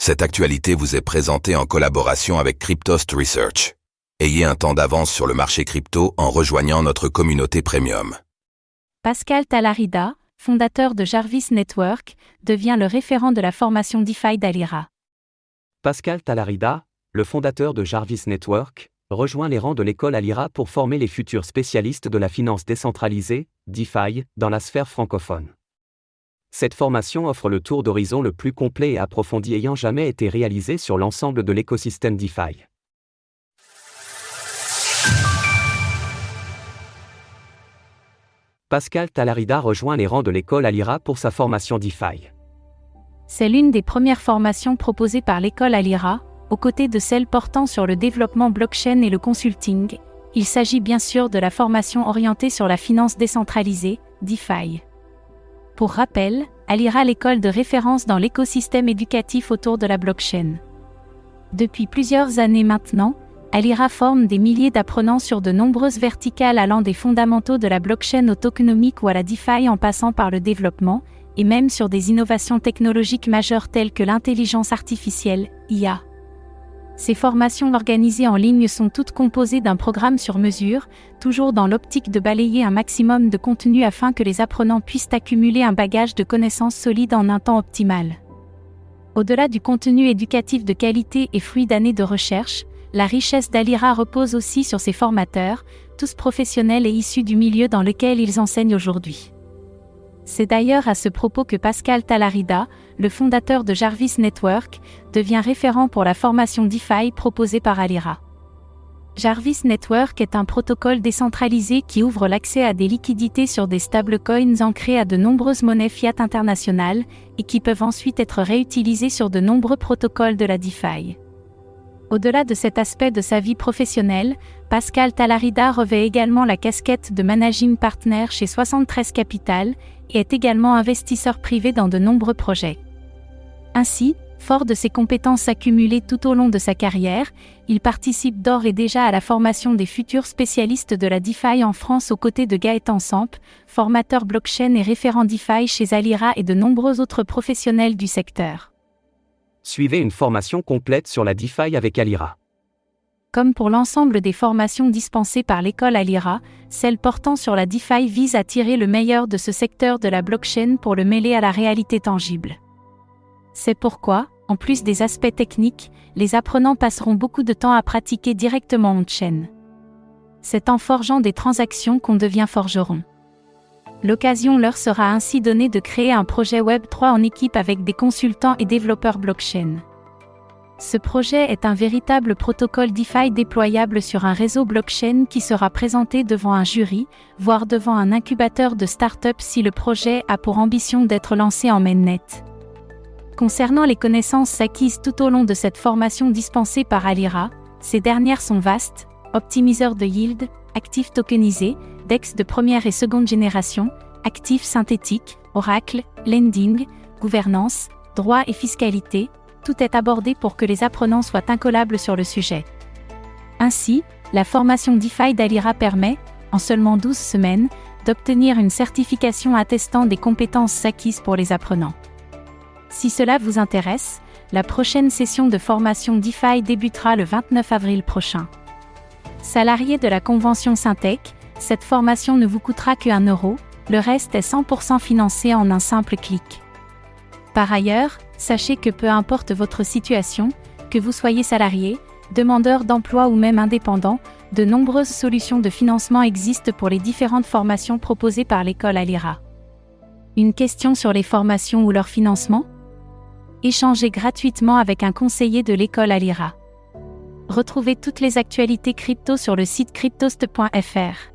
Cette actualité vous est présentée en collaboration avec Cryptost Research. Ayez un temps d'avance sur le marché crypto en rejoignant notre communauté premium. Pascal Talarida, fondateur de Jarvis Network, devient le référent de la formation DeFi d'Alira. Pascal Talarida, le fondateur de Jarvis Network, rejoint les rangs de l'école Alira pour former les futurs spécialistes de la finance décentralisée, DeFi, dans la sphère francophone. Cette formation offre le tour d'horizon le plus complet et approfondi ayant jamais été réalisé sur l'ensemble de l'écosystème DeFi. Pascal Talarida rejoint les rangs de l'école Alira pour sa formation DeFi. C'est l'une des premières formations proposées par l'école Alira, aux côtés de celles portant sur le développement blockchain et le consulting. Il s'agit bien sûr de la formation orientée sur la finance décentralisée, DeFi. Pour rappel, Alira est l'école de référence dans l'écosystème éducatif autour de la blockchain. Depuis plusieurs années maintenant, Alira forme des milliers d'apprenants sur de nombreuses verticales allant des fondamentaux de la blockchain au tokenomique ou à la DeFi en passant par le développement, et même sur des innovations technologiques majeures telles que l'intelligence artificielle, IA. Ces formations organisées en ligne sont toutes composées d'un programme sur mesure, toujours dans l'optique de balayer un maximum de contenu afin que les apprenants puissent accumuler un bagage de connaissances solides en un temps optimal. Au-delà du contenu éducatif de qualité et fruit d'années de recherche, la richesse d'Alira repose aussi sur ses formateurs, tous professionnels et issus du milieu dans lequel ils enseignent aujourd'hui. C'est d'ailleurs à ce propos que Pascal Talarida, le fondateur de Jarvis Network, devient référent pour la formation DeFi proposée par Alira. Jarvis Network est un protocole décentralisé qui ouvre l'accès à des liquidités sur des stablecoins ancrés à de nombreuses monnaies fiat internationales et qui peuvent ensuite être réutilisées sur de nombreux protocoles de la DeFi. Au-delà de cet aspect de sa vie professionnelle, Pascal Talarida revêt également la casquette de Managing Partner chez 73 Capital et est également investisseur privé dans de nombreux projets. Ainsi, fort de ses compétences accumulées tout au long de sa carrière, il participe d'ores et déjà à la formation des futurs spécialistes de la DeFi en France aux côtés de Gaëtan Samp, formateur blockchain et référent DeFi chez Alira et de nombreux autres professionnels du secteur. Suivez une formation complète sur la DeFi avec Alira. Comme pour l'ensemble des formations dispensées par l'école Alira, celle portant sur la DeFi vise à tirer le meilleur de ce secteur de la blockchain pour le mêler à la réalité tangible. C'est pourquoi, en plus des aspects techniques, les apprenants passeront beaucoup de temps à pratiquer directement on-chain. C'est en forgeant des transactions qu'on devient forgeron. L'occasion leur sera ainsi donnée de créer un projet Web3 en équipe avec des consultants et développeurs blockchain. Ce projet est un véritable protocole DeFi déployable sur un réseau blockchain qui sera présenté devant un jury, voire devant un incubateur de start-up si le projet a pour ambition d'être lancé en mainnet. Concernant les connaissances acquises tout au long de cette formation dispensée par Alira, ces dernières sont vastes: optimiseur de yield, actifs tokenisés, DEX de première et seconde génération, actifs synthétiques, oracle, lending, gouvernance, droit et fiscalité, tout est abordé pour que les apprenants soient incollables sur le sujet. Ainsi, la formation DeFi d'Alira permet, en seulement 12 semaines, d'obtenir une certification attestant des compétences acquises pour les apprenants. Si cela vous intéresse, la prochaine session de formation DeFi débutera le 29 avril prochain. Salarié de la convention Syntec, cette formation ne vous coûtera que 1 €, le reste est 100% financé en un simple clic. Par ailleurs, sachez que peu importe votre situation, que vous soyez salarié, demandeur d'emploi ou même indépendant, de nombreuses solutions de financement existent pour les différentes formations proposées par l'école Alira. Une question sur les formations ou leur financement ? Échangez gratuitement avec un conseiller de l'école Alira. Retrouvez toutes les actualités crypto sur le site cryptost.fr.